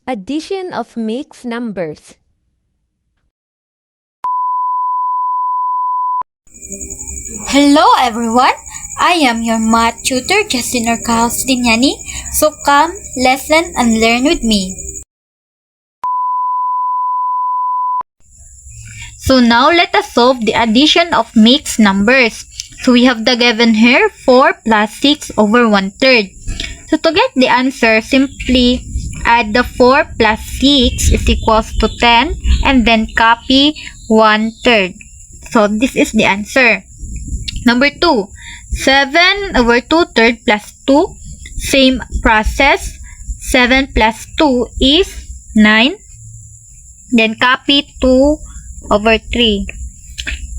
Addition of mixed numbers. Hello everyone, I am your math tutor Justin Orcaos Dinyani. So come, listen and learn with me. So now let us solve the addition of mixed numbers. So we have the given here 4 plus 6 over 1/3. So to get the answer, simply add the 4 plus 6 is equals to 10 and then copy 1/3. So this is the answer. Number 2, 7 over 2/3 plus 2. Same process. 7 plus 2 is 9. Then copy 2 over 3.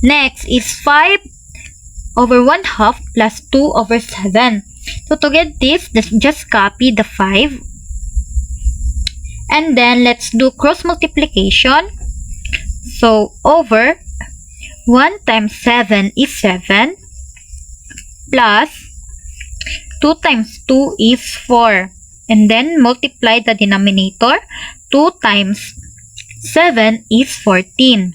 Next is 5 over 1/2 plus 2 over 7. So to get this, just copy the 5. And then let's do cross multiplication. So over 1 times 7 is 7 plus 2 times 2 is 4. And then multiply the denominator. 2 times 7 is 14.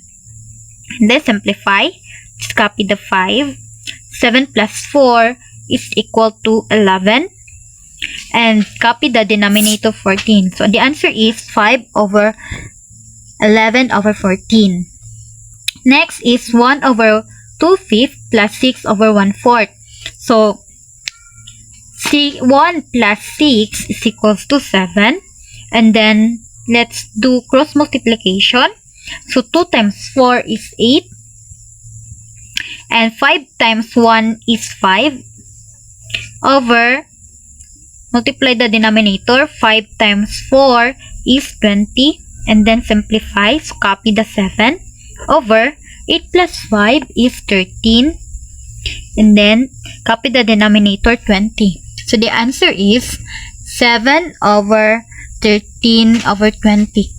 And then simplify. Just copy the 5. 7 plus 4 is equal to 11. And copy the denominator 14. So the answer is 5 over 11 over 14. Next is 1 over 2/5 plus 6 over 1/4. So 1 plus 6 is equals to 7. And then let's do cross multiplication. So 2 times 4 is 8. And 5 times 1 is 5. Over, multiply the denominator. 5 times 4 is 20. And then simplify. So copy the 7. Over 8 plus 5 is 13. And then copy the denominator 20. So the answer is 7 over 13 over 20.